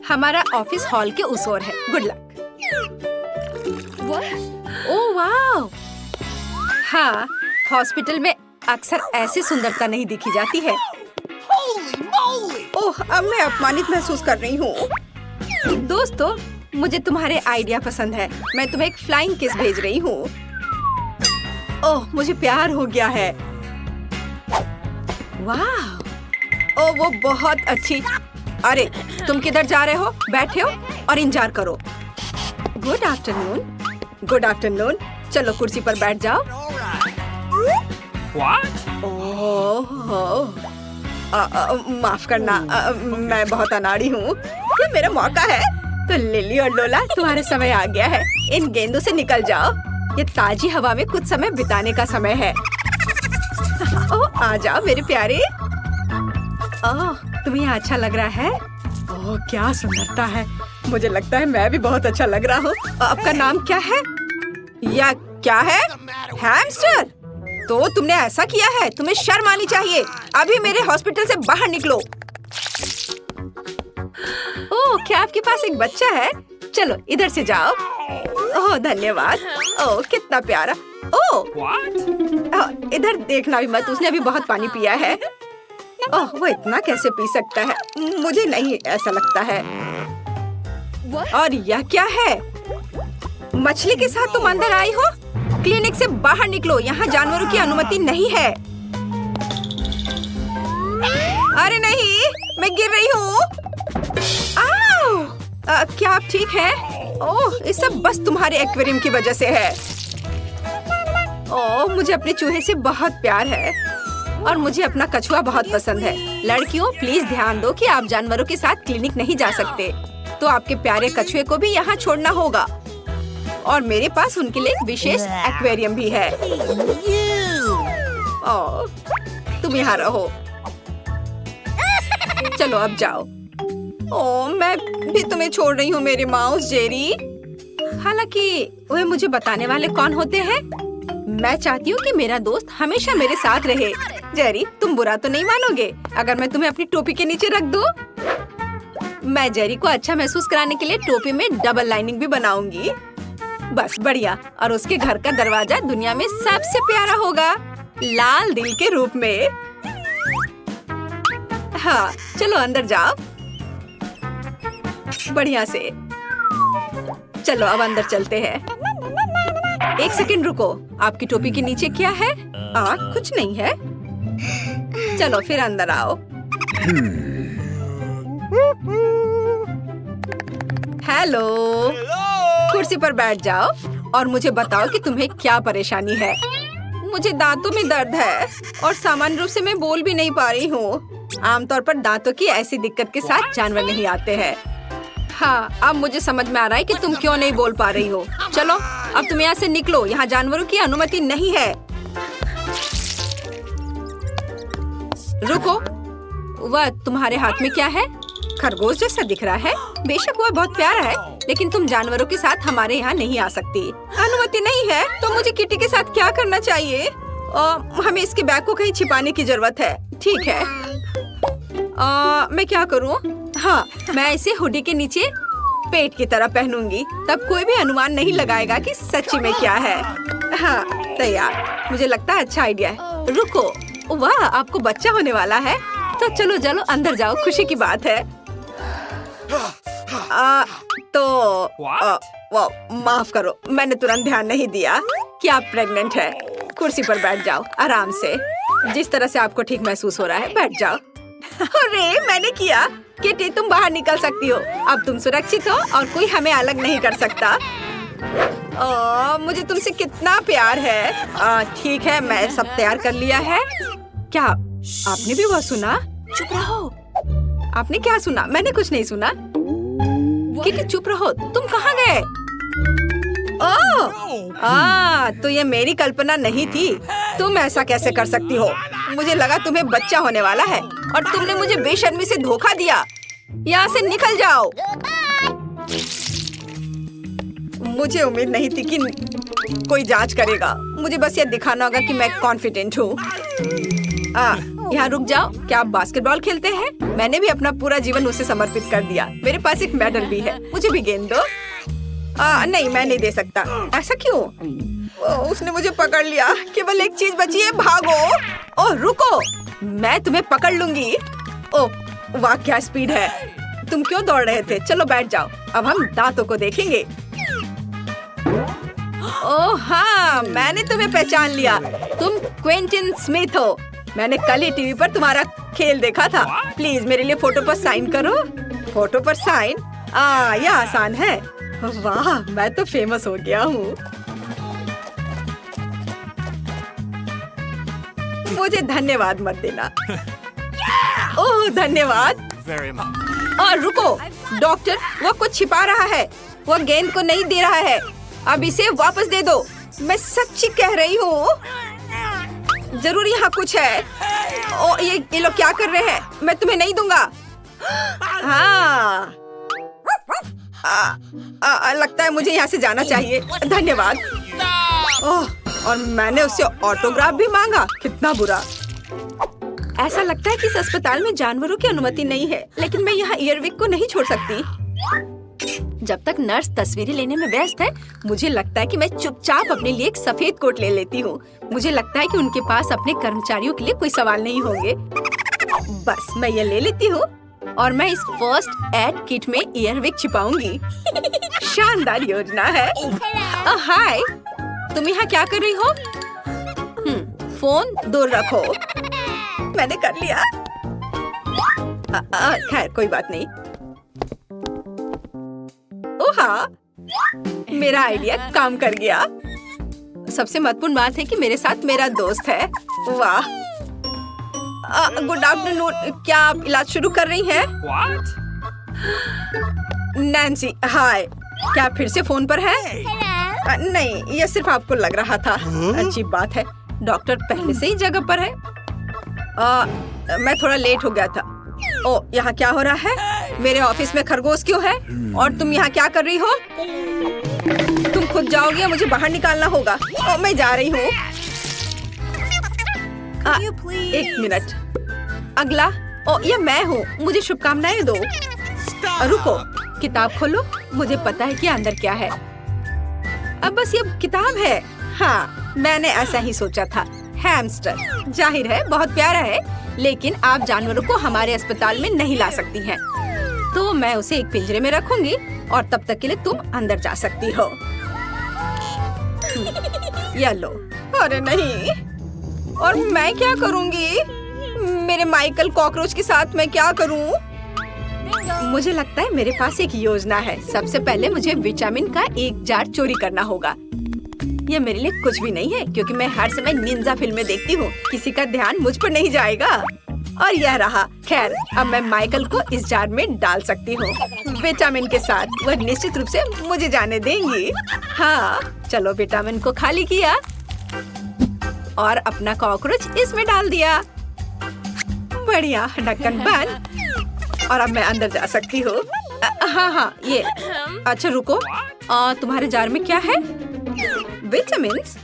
हमारा office hall के उस ओर है। Good luck. ओह वाह! हाँ, हॉस्पिटल में अक्सर ऐसी सुंदरता नहीं दिखी जाती है। ओह, अब मैं अपमानित महसूस कर रही हूँ। दोस्तों, मुझे तुम्हारे आइडिया पसंद है। मैं तुम्हें एक फ्लाइंग किस भेज रही हूँ। ओह, मुझे प्यार हो गया है। वाह! ओह, वो बहुत अच्छी। अरे, तुम किधर जा रहे हो? बैठे हो और इंतजार करो। Good afternoon. Good afternoon. चलो कुर्सी पर बैठ जाओ। ओह, माफ करना, मैं बहुत अनाड़ी हूँ। ये मेरा मौका है। तो लिली और लोला, तुम्हारा समय आ गया है। इन गेंदों से निकल जाओ। ये ताजी हवा में कुछ समय बिताने का समय है। ओह, आ जाओ मेरे प्यारे। ओह, तुम्हें यहाँ अच्छा लग रहा है? ओह, क्या सुंदरता है। मुझे लगता है मैं भी बहुत अच्छा लग रहा हूँ। आपका नाम क्या है? या क्या है? हैमस्टर? तो तुमने ऐसा किया है? तुम्हें शर्म आनी चाहिए। अभी मेरे हॉस्पिटल से बाहर निकलो। ओह, क्या आपके पास एक बच्चा है? चलो इधर से जाओ। ओह, धन्यवाद। ओह, कितना प्यारा। ओह, इधर देखना भी मत, उसने अभी बहुत पानी पिया है। ओह, वो इतना कैसे पी सकता है? मुझे नहीं ऐसा लगता है। और यह क्या है? मछली के साथ तुम अंदर आई हो? क्लिनिक से बाहर निकलो, यहाँ जानवरों की अनुमति नहीं है। अरे नहीं, मैं गिर रही हूँ। क्या आप ठीक हैं? ओह, ये सब बस तुम्हारे एक्वेरियम की वजह से है। ओह, मुझे अपने चूहे से बहुत प्यार है और मुझे अपना कछुआ बहुत पसंद है। लड़कियों, प्लीज ध्यान दो कि आप जानवरों के साथ क्लिनिक नहीं जा सकते। तो आपके प्यारे कछुए को भी यहाँ छोड़ना होगा। और मेरे पास उनके लिए एक विशेष एक्वेरियम भी है। ओह, तुम यहाँ रहो। चलो अब जाओ। ओह, मैं भी तुम्हें छोड़ रही हूँ मेरे माउस जेरी। हालांकि वे मुझे बताने वाले कौन होते हैं? मैं चाहती हूँ कि मेरा दोस्त हमेशा मेरे साथ रहे। जेरी, तुम बुरा तो नहीं मानोगे अगर मैं तुम्हें अपनी टोपी के नीचे रख दूँ? मैं जेरी को अच्छा महसूस कराने के लिए टोपी में डबल लाइनिंग भी बनाऊंगी। बस बढ़िया। और उसके घर का दरवाजा दुनिया में सबसे प्यारा होगा, लाल दिल के रूप में। हाँ, चलो अंदर जाओ। बढ़िया से। चलो अब अंदर चलते हैं। एक सेकंड रुको, आपकी टोपी के नीचे क्या है? कुछ नहीं है। चलो फिर अंदर आओ। हेलो, कुर्सी पर बैठ जाओ और मुझे बताओ कि तुम्हें क्या परेशानी है। मुझे दांतों में दर्द है और सामान्य रूप से मैं बोल भी नहीं पा रही हूँ। आमतौर पर दांतों की ऐसी दिक्कत के साथ जानवर नहीं आते हैं। हाँ, अब मुझे समझ में आ रहा है कि तुम क्यों नहीं बोल पा रही हो। चलो अब तुम यहाँ से निकलो, यहाँ जानवरों की अनुमति नहीं है। रुको, वह तुम्हारे हाथ में क्या है? खरगोश जैसा दिख रहा है। बेशक वह बहुत प्यारा है, लेकिन तुम जानवरों के साथ हमारे यहाँ नहीं आ सकती। अनुमति नहीं है तो मुझे किटी के साथ क्या करना चाहिए? हमें इसके बैग को कहीं छिपाने की जरूरत है। ठीक है, मैं क्या करूँ? हाँ, मैं इसे हुडी के नीचे पेट की तरह पहनूंगी, तब कोई भी अनुमान नहीं लगाएगा कि सच्ची में क्या है। हाँ, तैयार। मुझे लगता है अच्छा आइडिया है। रुको, वाह, आपको बच्चा होने वाला है। तो चलो चलो अंदर जाओ, खुशी की बात है। माफ करो, मैंने तुरंत ध्यान नहीं दिया कि आप प्रेग्नेंट है। कुर्सी पर बैठ जाओ आराम से, जिस तरह से आपको ठीक महसूस हो रहा है। बैठ जाओ। अरे मैंने किया। किटी, तुम बाहर निकल सकती हो। अब तुम सुरक्षित हो और कोई हमें अलग नहीं कर सकता। मुझे तुमसे कितना प्यार है। ठीक है, मैं सब तैयार कर लिया है। क्या आपने भी वह सुना? चुप रहो। आपने क्या सुना? मैंने कुछ नहीं सुना। किटी चुप रहो। तुम कहाँ गए? तो ये मेरी कल्पना नहीं थी। तुम ऐसा कैसे कर सकती हो? मुझे लगा तुम्हें बच्चा होने वाला है और तुमने मुझे बेशर्मी से धोखा दिया। यहाँ से निकल जाओ। मुझे उम्मीद नहीं थी कि कोई जांच करेगा। मुझे बस ये दिखाना होगा कि मैं कॉन्फिडेंट हूँ। यहाँ रुक जाओ। क्या आप बास्केटबॉल खेलते हैं? मैंने भी अपना पूरा जीवन उसे समर्पित कर दिया। मेरे पास एक मेडल भी है। मुझे भी गेंद दो। नहीं, मैं नहीं दे सकता। ऐसा क्यों? उसने मुझे पकड़ लिया। केवल एक चीज बची है, भागो। ओह रुको, मैं तुम्हें पकड़ लूंगी। ओह वाह, क्या स्पीड है। तुम क्यों दौड़ रहे थे? चलो बैठ जाओ, अब हम दांतों को देखेंगे। ओह हाँ, मैंने तुम्हें पहचान लिया। तुम क्विंटन स्मिथ हो। मैंने कल ही टीवी पर तुम्हारा खेल देखा था। प्लीज मेरे लिए फोटो पर साइन करो। फोटो पर साइन? यह आसान है। वाह, मैं तो फेमस हो गया हूँ। मुझे धन्यवाद मत देना। ओह धन्यवाद। और रुको डॉक्टर, वो कुछ छिपा रहा है। वो गेंद को नहीं दे रहा है। अब इसे वापस दे दो। मैं सच्ची कह रही हूँ। जरूर यहाँ कुछ है। ओ ये लोग क्या कर रहे हैं? मैं तुम्हें नहीं दूंगा। हाँ लगता है मुझे यहाँ से जाना चाहिए। धन्यवाद। ओह, और मैंने उससे ऑटोग्राफ भी मांगा। कितना बुरा। ऐसा लगता है कि इस अस्पताल में जानवरों की अनुमति नहीं है, लेकिन मैं यहाँ ईयरविक को नहीं छोड़ सकती। जब तक नर्स तस्वीरें लेने में व्यस्त है, मुझे लगता है कि मैं चुपचाप अपने लिए एक सफेद कोट ले लेती हूँ। मुझे लगता है कि उनके पास अपने कर्मचारियों के लिए कोई सवाल नहीं होंगे। बस मैं ये ले लेती हूँ और मैं इस फर्स्ट एड किट में ईयरविक छिपाऊंगी। शानदार योजना है। हाय, तुम यहाँ क्या कर रही हो? फोन दूर रखो। मैंने कर लिया। खैर कोई बात नहीं। ओह हाँ, मेरा आइडिया काम कर गया। सबसे महत्वपूर्ण बात है कि मेरे साथ मेरा दोस्त है। वाह। Good afternoon. क्या आप इलाज शुरू कर रही हैं? नैन्सी, हाय। क्या आप फिर से फोन पर हैं? नहीं, यह सिर्फ आपको लग रहा था। अच्छी बात है, डॉक्टर पहले से ही जगह पर है। मैं थोड़ा लेट हो गया था। ओ, यहाँ क्या हो रहा है? मेरे ऑफिस में खरगोश क्यों है? और तुम यहाँ क्या कर रही हो? तुम खुद जाओगी या मुझे बाहर निकालना होगा? ओ, मैं जा रही हूँ। एक मिनट। अगला। ओ, यह मैं हूँ। मुझे शुभकामनाएं दो। रुको, किताब खोलो। मुझे पता है कि अंदर क्या है। अब बस ये किताब है। हाँ, मैंने ऐसा ही सोचा था। हैमस्टर, जाहिर है बहुत प्यारा है, लेकिन आप जानवरों को हमारे अस्पताल में नहीं ला सकती हैं। तो मैं उसे एक पिंजरे में रखूंगी और तब तक के लिए तुम अंदर जा सकती हो। या लो। अरे नहीं, और मैं क्या करूंगी? मेरे माइकल कॉकरोच के साथ मैं क्या करूं? मुझे लगता है मेरे पास एक योजना है। सबसे पहले मुझे विटामिन का एक जार चोरी करना होगा। ये मेरे लिए कुछ भी नहीं है, क्योंकि मैं हर समय निंजा फिल्में देखती हूँ। किसी का ध्यान मुझ पर नहीं जाएगा। और यह रहा। खैर, अब मैं माइकल को इस जार में डाल सकती हूँ विटामिन के साथ। वह निश्चित रूप से मुझे जाने देंगी। हाँ, चलो विटामिन को खाली किया और अपना कॉकरोच इसमें डाल दिया। बढ़िया, ढक्कन बंद। और अब मैं अंदर जा सकती हूँ। हाँ, ये अच्छा रुको। तुम्हारे जार में क्या है? विटामिन्स?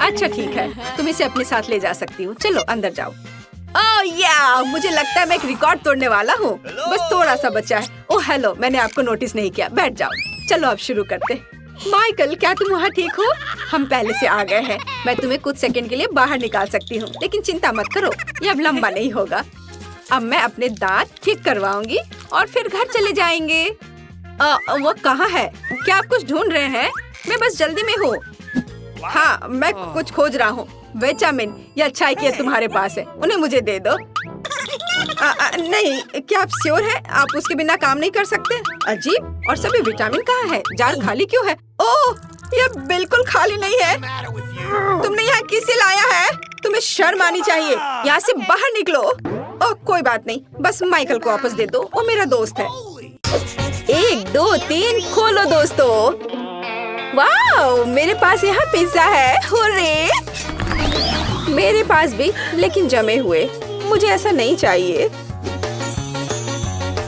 अच्छा ठीक है, तुम इसे अपने साथ ले जा सकती हो। चलो अंदर जाओ। ओह मुझे लगता है मैं एक रिकॉर्ड तोड़ने वाला हूँ। बस थोड़ा सा बचा है। ओह हेलो, मैंने आपको नोटिस नहीं किया। बैठ जाओ। चलो अब शुरू करते। माइकल, क्या तुम वहाँ ठीक हो? हम पहले से आ गए हैं। मैं तुम्हें कुछ सेकंड के लिए बाहर निकाल सकती हूँ, लेकिन चिंता मत करो, ये अब लंबा नहीं होगा। अब मैं अपने दांत ठीक करवाऊंगी और फिर घर चले जाएंगे। वो कहाँ है? क्या आप कुछ ढूंढ रहे हैं? मैं बस जल्दी में हूँ। हाँ, मैं कुछ खोज रहा हूँ। विटामिन या अच्छाई की तुम्हारे पास है, उन्हें मुझे दे दो। नहीं, क्या आप श्योर हैं? आप उसके बिना काम नहीं कर सकते? अजीब, और सभी विटामिन कहाँ है? जार खाली क्यों है? ओह, यह बिल्कुल खाली नहीं है। तुमने यहाँ किसे लाया है? तुम्हें शर्म आनी चाहिए। यहाँ से बाहर निकलो। ओह, कोई बात नहीं, बस माइकल को वापस दे दो, वो मेरा दोस्त है। 1 2 3 खोलो दोस्तों। वाह, मेरे पास यहाँ पिज्जा है। हुर्रे! मेरे पास भी, लेकिन जमे हुए। मुझे ऐसा नहीं चाहिए।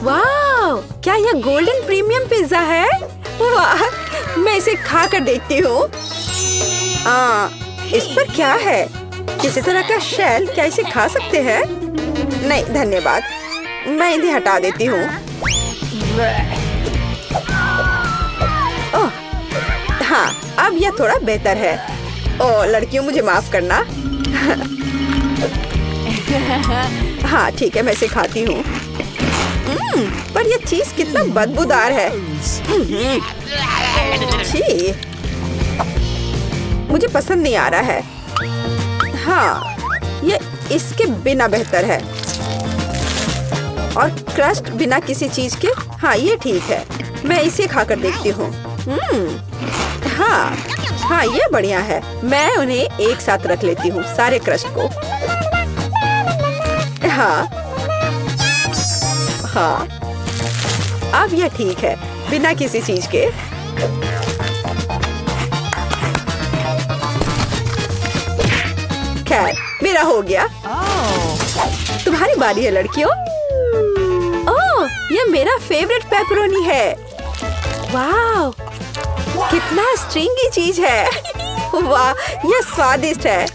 वाह, क्या यह गोल्डन प्रीमियम पिज्जा है? वाह, मैं इसे खा कर देखती हूँ। इस पर क्या है? किसी तरह का शेल क्या इसे खा सकते हैं? नहीं धन्यवाद, मैं इन्हें हटा देती हूँ। ओह, हाँ, अब यह थोड़ा बेहतर है। ओह लड़कियों, मुझे माफ करना। हाँ ठीक है, मैं इसे खाती हूँ। पर यह चीज कितना बदबूदार है। छी, मुझे पसंद नहीं आ रहा है। हाँ, यह इसके बिना बेहतर है। और क्रस्ट बिना किसी चीज के। हाँ ये ठीक है, मैं इसे खाकर देखती हूँ। हाँ हाँ, ये बढ़िया है। मैं उन्हें एक साथ रख लेती हूँ, सारे क्रस्ट को। हाँ हाँ, अब यह ठीक है, बिना किसी चीज के। खैर, मेरा हो गया। तुम्हारी बारी है लड़कियों। ओह, यह मेरा फेवरेट पेपरोनी है। वाह, कितना स्ट्रिंगी चीज है। वाह, यह स्वादिष्ट है।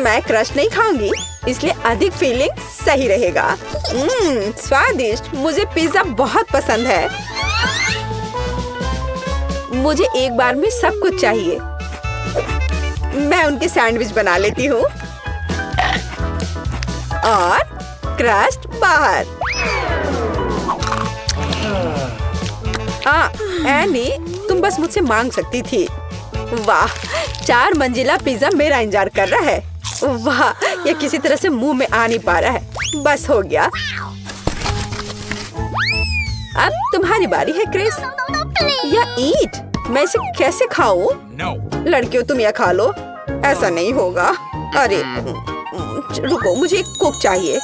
मैं क्रश नहीं खाऊंगी, इसलिए अधिक फीलिंग सही रहेगा। स्वादिष्ट। मुझे पिज्जा बहुत पसंद है। मुझे एक बार में सब कुछ चाहिए। मैं उनके सैंडविच बना लेती हूँ और क्रस्ट बाहर। एनी, तुम बस मुझसे मांग सकती थी। वाह, 4 मंजिला पिज्जा मेरा इंतजार कर रहा है। वाह, यह किसी तरह से मुंह में आ नहीं पा रहा है। बस हो गया। अब तुम्हारी बारी है क्रिस। या ईट, मैं इसे कैसे खाऊं? लड़कियों तुम यह खा लो। ऐसा नहीं होगा। अरे रुको, मुझे एक कुक चाहिए।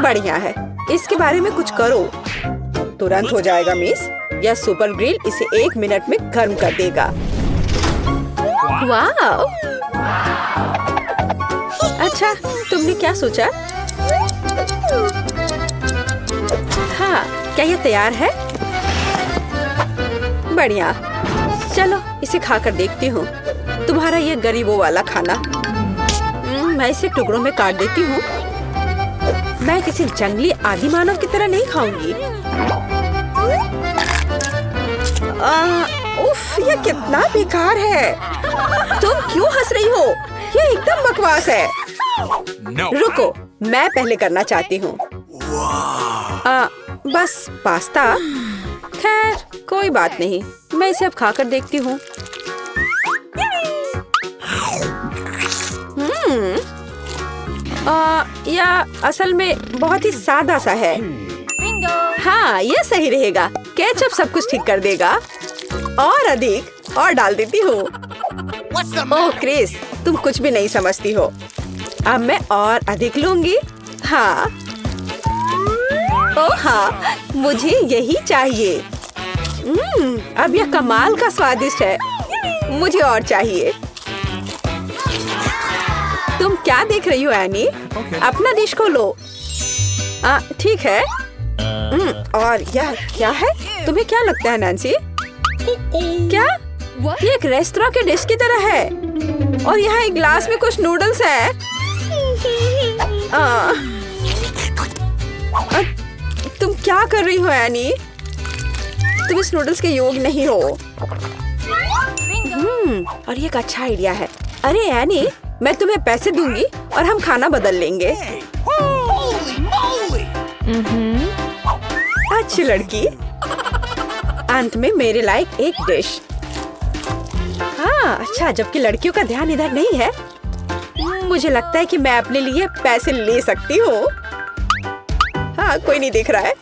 बढ़िया है, इसके बारे में कुछ करो। तुरंत हो जाएगा मिस। यह सुपर ग्रिल इसे 1 मिनट में गर्म कर देगा। वाह, अच्छा, तुमने क्या सोचा? हाँ, क्या यह तैयार है? बढ़िया, चलो इसे खाकर देखती हूँ। तुम्हारा ये गरीबों वाला खाना। मैं इसे टुकड़ों में काट देती हूँ। मैं किसी जंगली आदि मानव की तरह नहीं खाऊंगी। उफ, ये कितना बेकार है। तुम क्यों हंस रही हो? ये एकदम बकवास है। रुको, मैं पहले करना चाहती हूँ। बस पास्ता। खैर कोई बात नहीं, मैं इसे अब खाकर देखती हूँ। यह असल में बहुत ही सादा सा है। हाँ, ये सही रहेगा। केचप सब कुछ ठीक कर देगा। और अधिक और डाल देती हूँ। ओह क्रिस, तुम कुछ भी नहीं समझती हो। अब मैं और अधिक लूंगी। हाँ, ओह हाँ, मुझे यही चाहिए। अब यह कमाल का स्वादिष्ट है। मुझे और चाहिए। तुम क्या देख रही हो एनी? अपना डिश खोलो। ठीक है। और यह क्या है? तुम्हें क्या लगता है नैन्सी? क्या? ये एक रेस्टोरेंट के डिश की तरह है। और यहाँ एक ग्लास में कुछ नूडल्स है। तुम क्या कर रही हो एनी? तुम इस नूडल्स के योग्य नहीं हो। और ये एक अच्छा आइडिया है। अरे एनी, मैं तुम्हें पैसे दूंगी और हम खाना बदल लेंगे। अच्छी लड़की। अंत में मेरे लायक एक डिश। हाँ अच्छा, जबकि लड़कियों का ध्यान इधर नहीं है। मुझे लगता है कि मैं अपने लिए पैसे ले सकती हूँ। हाँ, कोई नहीं देख रहा है।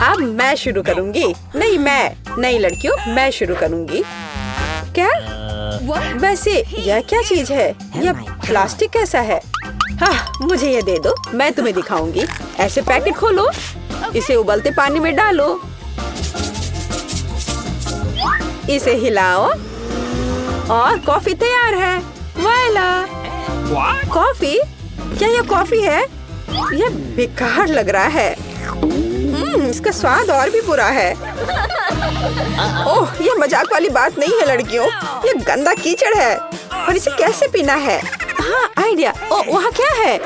अब मैं शुरू करूंगी। नहीं लड़कियों, मैं शुरू करूंगी। क्या? वैसे यह क्या चीज है? यह प्लास्टिक कैसा है? हाँ, मुझे ये दे दो, मैं तुम्हें दिखाऊंगी। ऐसे पैकेट खोलो, इसे उबलते पानी में डालो, इसे हिलाओ और कॉफी तैयार है। वाला! कॉफी? क्या यह कॉफी है? यह बेकार लग रहा है। इसका स्वाद और भी बुरा है। ओह, ये मजाक वाली बात नहीं है लड़कियों, ये गंदा कीचड़ है और इसे कैसे पीना है? हाँ, आइडिया। ओह, वहाँ क्या है?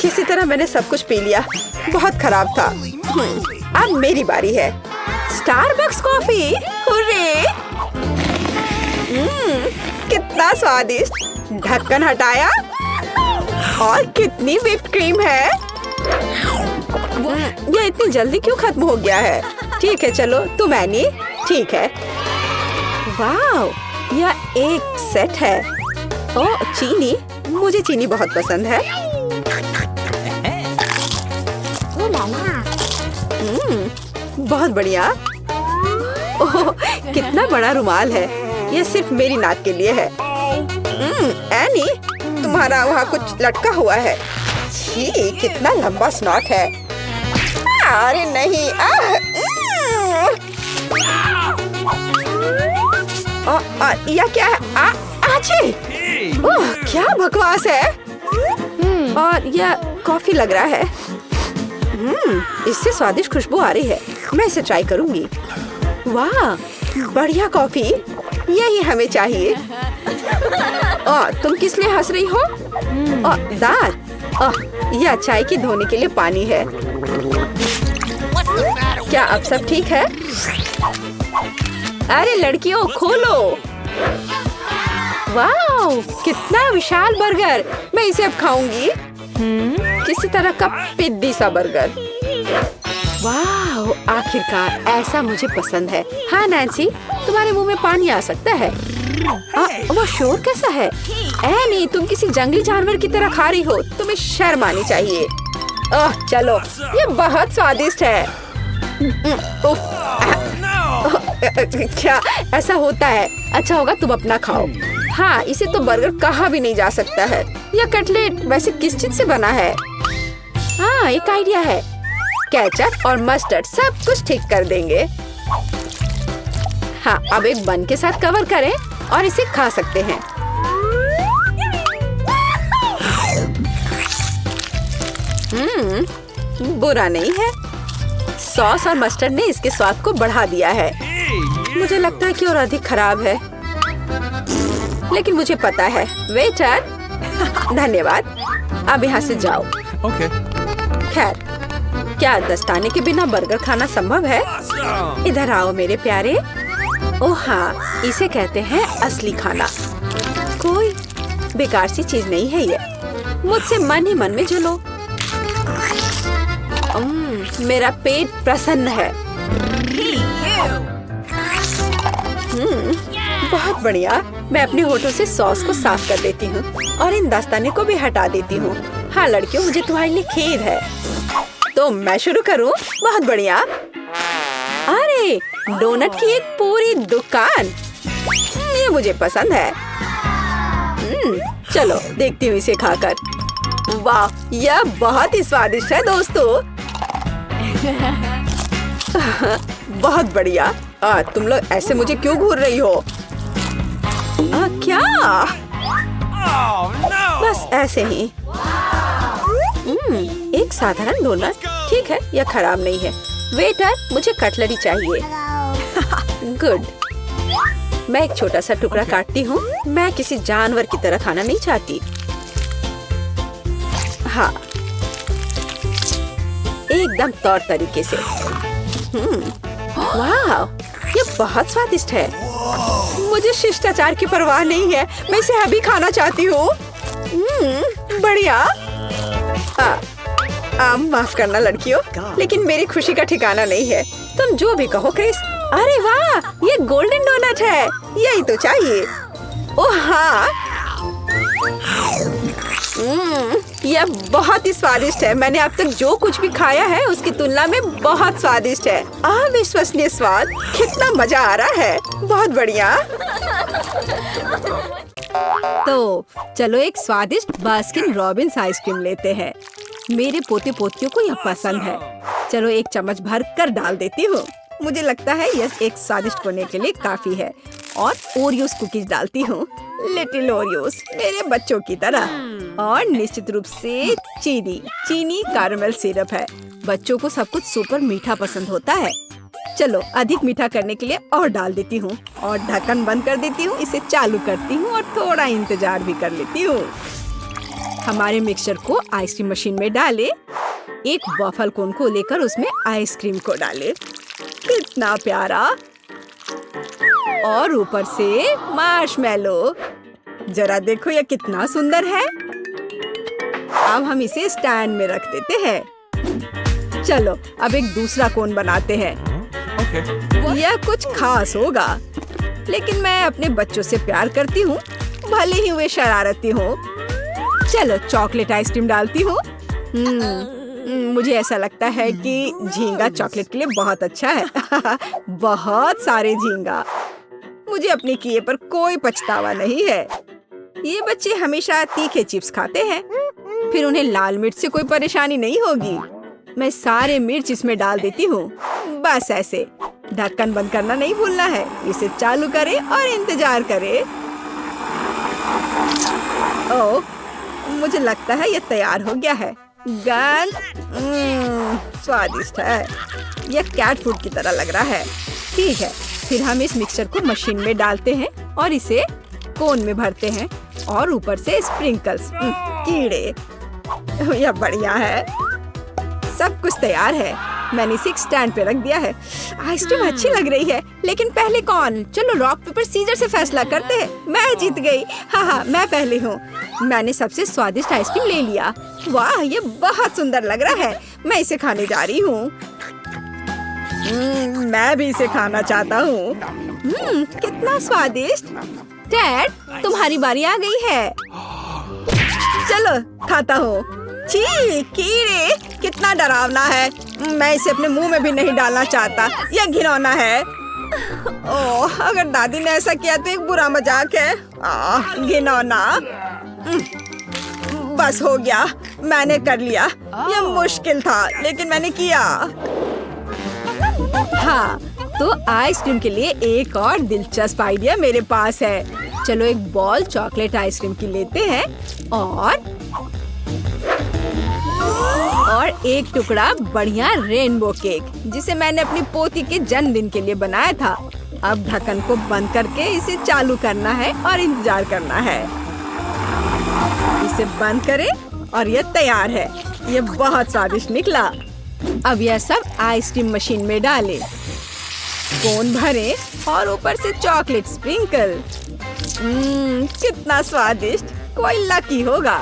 किसी तरह मैंने सब कुछ पी लिया, बहुत खराब था। अब मेरी बारी है। Starbucks coffee, hurray! कितना स्वादिष्ट। ढक्कन हटाया और कितनी व्हिप्ड क्रीम है। ये इतनी जल्दी क्यों खत्म हो गया है? ठीक है, चलो तुम एनी। ठीक है। वाह, यह एक सेट है। ओह, चीनी, मुझे चीनी बहुत पसंद है। बहुत बढ़िया। ओह, कितना बड़ा रुमाल है। यह सिर्फ मेरी नाक के लिए है। एनी, तुम्हारा वहाँ कुछ लटका हुआ है। छी, कितना लंबा स्नॉट है। अरे नहीं। यह क्या है? आची! ओह, क्या बकवास है। और यह कॉफी लग रहा है। इससे स्वादिष्ट खुशबू आ रही है। मैं इसे ट्राई करूंगी। वाह, बढ़िया कॉफी, यही हमें चाहिए। तुम किस लिए हंस रही हो? दांत। यह चाय की धोने के लिए पानी है। क्या अब सब ठीक है? अरे लड़कियों, खोलो। वाह, कितना विशाल बर्गर। मैं इसे अब खाऊंगी। किसी तरह का पिद्दी सा बर्गर। वाह, आखिरकार ऐसा मुझे पसंद है। हाँ नैन्सी, तुम्हारे मुंह में पानी आ सकता है। वो शोर कैसा है? नहीं, तुम किसी जंगली जानवर की तरह खा रही हो। तुम्हें शर्म आनी चाहिए। चलो, ये बहुत स्वादिष्ट है। क्या ऐसा होता है? अच्छा होगा तुम अपना खाओ। हाँ, इसे तो बर्गर कहा भी नहीं जा सकता है। यह कटलेट वैसे किस चीज से बना है? हाँ, एक आइडिया है। केचप और मस्टर्ड सब कुछ ठीक कर देंगे। हाँ, अब एक बन के साथ कवर करें और इसे खा सकते हैं। बुरा नहीं है। सॉस और मस्टर्ड ने इसके स्वाद को बढ़ा दिया है। मुझे लगता है कि और अधिक खराब है, लेकिन मुझे पता है। वेटर, धन्यवाद। अब यहाँ से जाओ। खैर, क्या दस्ताने के बिना बर्गर खाना संभव है? इधर आओ मेरे प्यारे। ओह हाँ, इसे कहते हैं असली खाना। कोई बेकार सी चीज नहीं है ये। मुझसे मन ही मन में जलो। मेरा पेट प्रसन्न है। बहुत बढ़िया। मैं अपने होठों से सॉस को साफ कर देती हूँ और इन दस्ताने को भी हटा देती हूँ। हाँ लड़कियों, मुझे तुम्हारे लिए खेद है। तो मैं शुरू करूँ? बहुत बढ़िया। अरे, डोनट की एक पूरी दुकान। ये मुझे पसंद है। चलो देखती हूँ इसे खाकर। वाह, यह बहुत ही स्वादिष्ट है दोस्तों। बहुत बढ़िया। तुम लोग ऐसे मुझे क्यों घूर रही हो? क्या? बस ऐसे ही। एक साधारण डोनट। ठीक है, यह खराब नहीं है। वेटर, मुझे कटलरी चाहिए। गुड। मैं एक छोटा सा टुकड़ा काटती हूँ। मैं किसी जानवर की तरह खाना नहीं चाहती। हाँ, एकदम तौर तरीके से। वाह, ये बहुत स्वादिष्ट है। मुझे शिष्टाचार की परवाह नहीं है। मैं इसे अभी खाना चाहती हूँ। बढ़िया। माफ करना लड़कियों, लेकिन मेरी खुशी का ठिकाना नहीं है। तुम जो भी कहो क्रिस। अरे वाह, ये गोल्डन डोनट है। यही तो चाहिए। ओह हाँ, यह बहुत ही स्वादिष्ट है। मैंने अब तक जो कुछ भी खाया है उसकी तुलना में बहुत स्वादिष्ट है। अविश्वसनीय स्वाद। कितना मजा आ रहा है। बहुत बढ़िया। तो चलो एक स्वादिष्ट बास्किन रॉबिन्स आइसक्रीम लेते हैं। मेरे पोते पोतियों को यह पसंद है। चलो एक चम्मच भर कर डाल देती हूँ। मुझे लगता है यह एक स्वादिष्ट होने के लिए काफी है। और ओरियोस कुकीज डालती हूँ। लिटिल ओरियोस, मेरे बच्चों की तरह। और निश्चित रूप से चीनी कैरेमल सिरप है। बच्चों को सब कुछ सुपर मीठा पसंद होता है। चलो अधिक मीठा करने के लिए और डाल देती हूँ और ढक्कन बंद कर देती हूँ। इसे चालू करती हूँ और थोड़ा इंतजार भी कर लेती हूँ। हमारे मिक्सचर को आइसक्रीम मशीन में डाले। एक वॉफल कोन को लेकर उसमें आइसक्रीम को डाले। कितना प्यारा। और ऊपर से मार्शमेलो। जरा देखो यह कितना सुंदर है। अब हम इसे स्टैंड में रख देते हैं। चलो अब एक दूसरा कोन बनाते हैं। यह कुछ खास होगा, लेकिन मैं अपने बच्चों से प्यार करती हूँ, भले ही वे शरारती हो। चलो चॉकलेट आइसक्रीम डालती हूँ। मुझे ऐसा लगता है कि झींगा चॉकलेट के लिए बहुत अच्छा है। बहुत सारे झींगा। मुझे अपने किए पर कोई पछतावा नहीं है। ये बच्चे हमेशा तीखे चिप्स खाते हैं, फिर उन्हें लाल मिर्च से कोई परेशानी नहीं होगी। मैं सारे मिर्च इसमें डाल देती हूँ। बस ऐसे। ढक्कन बंद करना नहीं भूलना है। इसे चालू करें और इंतजार करें। ओह, मुझे लगता है ये तैयार हो गया है। गंध स्वादिष्ट है। यह कैट फूड की तरह लग रहा है। ठीक है, फिर हम इस मिक्सचर को मशीन में डालते हैं और इसे कोन में भरते हैं और ऊपर से स्प्रिंकल्स कीड़े। यह बढ़िया है। सब कुछ तैयार है। मैंने इसे स्टैंड पे रख दिया है। आइसक्रीम अच्छी लग रही है, लेकिन पहले कौन? चलो रॉक पेपर सीजर से फैसला करते हैं। मैं जीत गई। हाँ, मैं पहले हूँ। मैंने सबसे स्वादिष्ट आइसक्रीम ले लिया। वाह, ये बहुत सुंदर लग रहा है। मैं इसे खाने जा रही हूँ। मैं भी इसे खाना चाहता हूँ। कितना स्वादिष्ट। डैड, तुम्हारी बारी आ गई है। चलो खाता हूँ। छी, कीड़े, कितना डरावना है। मैं इसे अपने मुंह में भी नहीं डालना चाहता। यह घिनौना है। ओह, अगर दादी ने ऐसा किया तो एक बुरा मजाक है। घिनौना। बस हो गया, मैंने कर लिया। यह मुश्किल था, लेकिन मैंने किया। हाँ, तो आइसक्रीम के लिए एक और दिलचस्प आइडिया मेरे पास है। चलो एक बॉल चॉकलेट आइसक्रीम की लेते हैं और एक टुकड़ा बढ़िया रेनबो केक, जिसे मैंने अपनी पोती के जन्मदिन के लिए बनाया था। अब ढक्कन को बंद करके इसे चालू करना है और इंतजार करना है। इसे बंद करें और यह तैयार है। यह बहुत स्वादिष्ट निकला। अब यह सब आइसक्रीम मशीन में डालें, कोन भरें और ऊपर से चॉकलेट स्प्रिंकल। कितना स्वादिष्ट। कोई लकी होगा।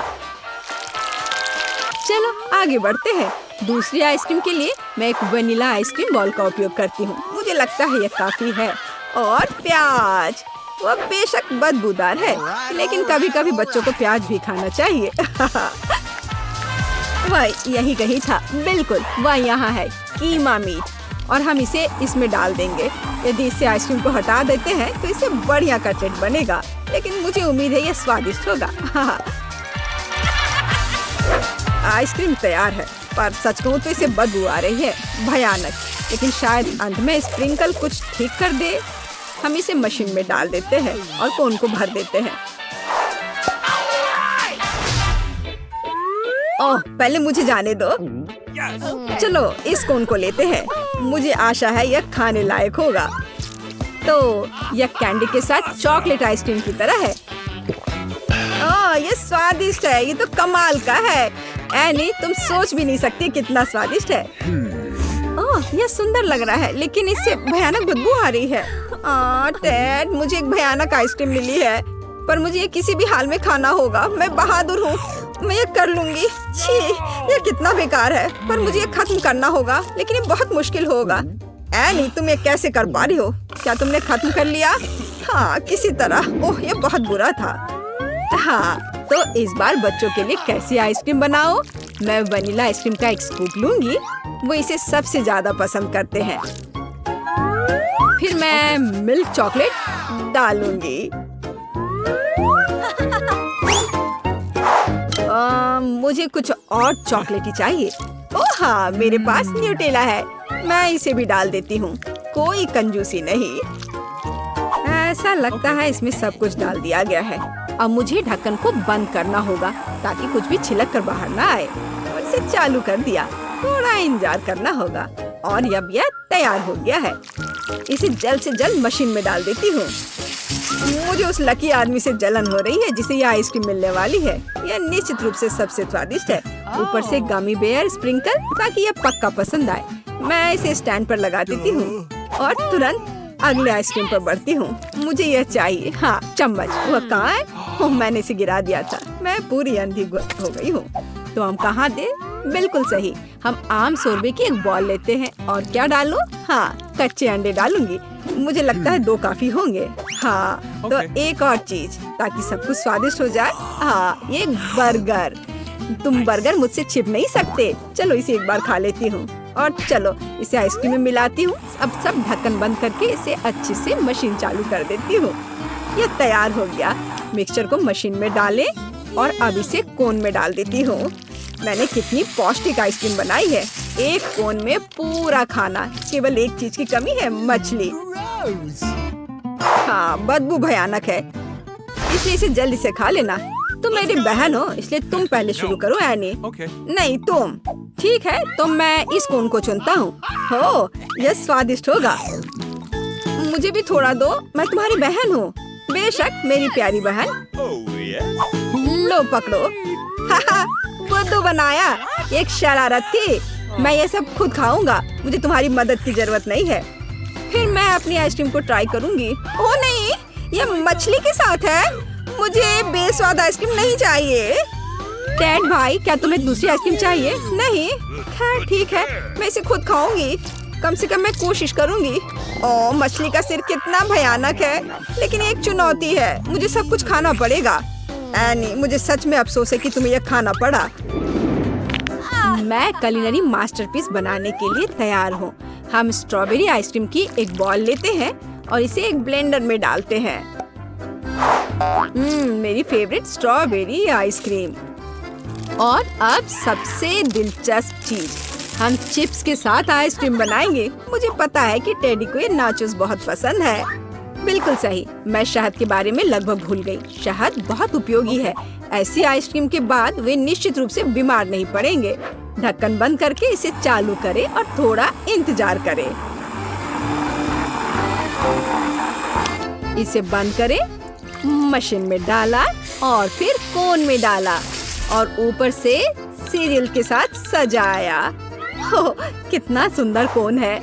चलो आगे बढ़ते हैं। दूसरी आइसक्रीम के लिए मैं एक वनीला आइसक्रीम बॉल का उपयोग करती हूँ। मुझे लगता है यह काफी है। और प्याज, वह बेशक बदबूदार है, लेकिन कभी कभी बच्चों को प्याज भी खाना चाहिए। वह यही कहीं था। बिल्कुल, वह यहाँ है। कीमा मीट। और हम इसे इसमें डाल देंगे। यदि इससे आइसक्रीम को हटा देते हैं तो इससे बढ़िया कटलेट बनेगा, लेकिन मुझे उम्मीद है यह स्वादिष्ट होगा। आइसक्रीम तैयार है, पर सच कहूँ तो इसे बदबू आ रही है, भयानक। लेकिन शायद अंत में स्प्रिंकल कुछ ठीक कर दे। हम इसे मशीन में डाल देते हैं और कोन को भर देते हैं। ओह, पहले मुझे जाने दो। चलो इस कोन को लेते हैं। मुझे आशा है यह खाने लायक होगा। तो यह कैंडी के साथ चॉकलेट आइसक्रीम की तरह है। ओह, ये स्वादिष्ट है। ये तो कमाल का है। एनी, तुम सोच भी नहीं सकती कितना स्वादिष्ट है। ओह, यह सुंदर लग रहा है, लेकिन इससे भयानक बदबू आ रही है। टेड, मुझे एक भयानक आइसक्रीम मिली है, पर मुझे ये किसी भी हाल में खाना होगा। मैं बहादुर हूँ, मैं ये कर लूंगी। छी, ये कितना बेकार है, पर मुझे ये खत्म करना होगा, लेकिन ये बहुत मुश्किल होगा। एनी, तुम ये कैसे कर पा रही हो? क्या तुमने खत्म कर लिया? हाँ, किसी तरह। ओह, ये बहुत बुरा था। हाँ, तो इस बार बच्चों के लिए कैसी आइसक्रीम बनाओ? मैं वनीला आइसक्रीम का एक स्कूप लूंगी। वो इसे सबसे ज्यादा पसंद करते हैं। फिर मैं मिल्क चॉकलेट डालूंगी। मुझे कुछ और चॉकलेट ही चाहिए। ओह हाँ, मेरे पास न्यूटेला है। मैं इसे भी डाल देती हूँ। कोई कंजूसी नहीं। ऐसा लगता है इसमें सब कुछ डाल दिया गया है। अब मुझे ढक्कन को बंद करना होगा ताकि कुछ भी छिलक कर बाहर ना आए। और इसे चालू कर दिया। थोड़ा इंतजार करना होगा और अब यह तैयार हो गया है। इसे जल्द से जल्द मशीन में डाल देती हूँ। मुझे उस लकी आदमी से जलन हो रही है जिसे यह आइसक्रीम मिलने वाली है। यह निश्चित रूप से सबसे स्वादिष्ट है। ऊपर से गमी बेयर स्प्रिंकल ताकि यह पक्का पसंद आए। मैं इसे स्टैंड पर लगा देती हूँ और तुरंत अगले आइसक्रीम पर बढ़ती हूँ। मुझे यह चाहिए। हाँ, चम्मच वह कहाँ है? ओह, मैंने इसे गिरा दिया था। मैं पूरी अंधी हो गई हूँ। तो हम कहाँ दे? बिल्कुल सही। हम आम सोरबे की एक बॉल लेते हैं और क्या डालूं? हाँ, कच्चे अंडे डालूंगी। मुझे लगता है 2 काफी होंगे। हाँ, तो एक और चीज ताकि सब कुछ स्वादिष्ट हो जाए। हाँ, ये बर्गर। तुम बर्गर मुझसे छिप नहीं सकते। चलो इसे एक बार खा लेती हूँ और चलो इसे आइसक्रीम में मिलाती हूँ। अब सब ढक्कन बंद करके इसे अच्छे से मशीन चालू कर देती हूँ। यह तैयार हो गया। मिक्सचर को मशीन में डालें और अब इसे कोन में डाल देती हूँ। मैंने कितनी पौष्टिक आइसक्रीम बनाई है। एक कोन में पूरा खाना। केवल एक चीज की कमी है, मछली। हाँ, बदबू भयानक है, इसलिए इसे जल्दी से खा लेना। तुम मेरी बहन हो, इसलिए तुम पहले शुरू करो एनी। नहीं, तुम। ठीक है, तो मैं इस कोन को चुनता हूँ। हो, यह स्वादिष्ट होगा। मुझे भी थोड़ा दो, मैं तुम्हारी बहन हूँ। बेशक, मेरी प्यारी बहन। लो पकड़ो। बुद्धू बनाया। एक शरारत थी। मैं ये सब खुद खाऊंगा। मुझे तुम्हारी मदद की जरूरत नहीं है। फिर मैं अपनी आइसक्रीम को ट्राई करूंगी। ओह नहीं, ये मछली के साथ है। मुझे बेस्वाद आइसक्रीम नहीं चाहिए। डैड भाई, क्या तुम्हें दूसरी आइसक्रीम चाहिए? नहीं, खैर ठीक है, मैं इसे खुद खाऊंगी। कम से कम मैं कोशिश करूंगी। ओह, मछली का सिर कितना भयानक है, लेकिन एक चुनौती है। मुझे सब कुछ खाना पड़ेगा। एनी, मुझे सच में अफसोस है कि तुम्हें यह खाना पड़ा। मैं कुलिनरी मास्टरपीस बनाने के लिए तैयार हूँ। हम स्ट्रॉबेरी आइसक्रीम की एक बॉल लेते हैं और इसे एक ब्लेंडर में डालते हैं। मेरी फेवरेट स्ट्रॉबेरी आइसक्रीम। और अब सबसे दिलचस्प चीज, हम चिप्स के साथ आइसक्रीम बनाएंगे। मुझे पता है कि टेडी को ये नाचोस बहुत पसंद है। बिल्कुल सही, मैं शहद के बारे में लगभग भूल गई। शहद बहुत उपयोगी है। ऐसी आइसक्रीम के बाद वे निश्चित रूप से बीमार नहीं पड़ेंगे। ढक्कन बंद करके इसे चालू करें और थोड़ा इंतजार करें। इसे बंद करें, मशीन में डाला और फिर कोन में डाला और ऊपर से सीरियल के साथ सजाया। हो, कितना सुंदर कोन है।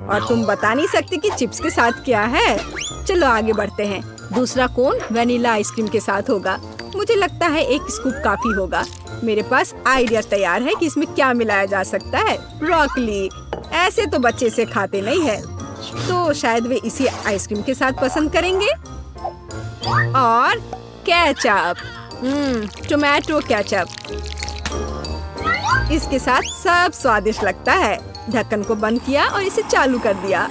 और तुम बता नहीं सकते कि चिप्स के साथ क्या है। चलो आगे बढ़ते हैं। दूसरा कोन वनीला आइसक्रीम के साथ होगा। मुझे लगता है एक स्कूप काफी होगा। मेरे पास आइडिया तैयार है कि इसमें क्या मिलाया जा सकता है। ब्रोकली। ऐसे तो बच्चे इसे खाते नहीं है, तो शायद वे इसी आइसक्रीम के साथ पसंद करेंगे। और केचप, टोमेटो केचप। इसके साथ सब स्वादिष्ट लगता है। ढक्कन को बंद किया और इसे चालू कर दिया।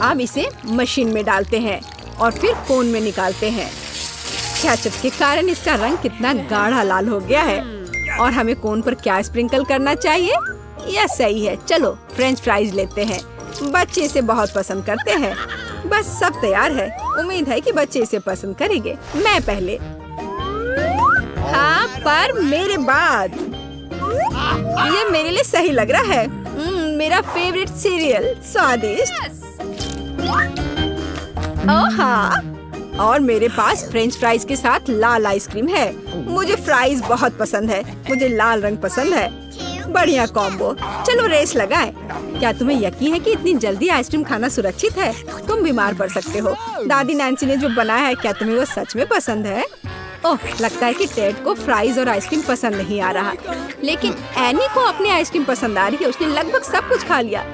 अब इसे मशीन में डालते हैं और फिर कोन में निकालते हैं। केचप के कारण इसका रंग कितना गाढ़ा लाल हो गया है। और हमें कोन पर क्या स्प्रिंकल करना चाहिए? यह सही है। चलो फ्रेंच फ्राइज लेते हैं। बच्चे इसे बहुत पसंद करते हैं। बस सब तैयार है। उम्मीद है कि बच्चे इसे पसंद करेंगे। मैं पहले। हाँ, पर मेरे बाद। ये मेरे लिए सही लग रहा है। मेरा फेवरेट सीरियल। स्वादिष्ट। ओह हाँ, और मेरे पास फ्रेंच फ्राइज के साथ लाल आइसक्रीम है। मुझे फ्राइज बहुत पसंद है। मुझे लाल रंग पसंद है। बढ़िया कॉम्बो। चलो रेस लगाएं। क्या तुम्हें यकीन है कि इतनी जल्दी आइसक्रीम खाना सुरक्षित है? तुम बीमार पड़ सकते हो। दादी नैन्सी ने जो बनाया है, क्या तुम्हें वो सच में पसंद है? ओह, लगता है कि टेड को फ्राइज और आइसक्रीम पसंद नहीं आ रहा, लेकिन एनी को अपनी आइसक्रीम पसंद आ रही है। उसने लगभग सब कुछ खा लिया।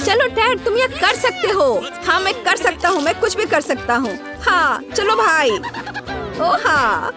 चलो टेड, तुम ये कर सकते हो। हाँ, मैं कर सकता हूँ। मैं कुछ भी कर सकता हूँ। हाँ, चलो भाई। ओह हाँ,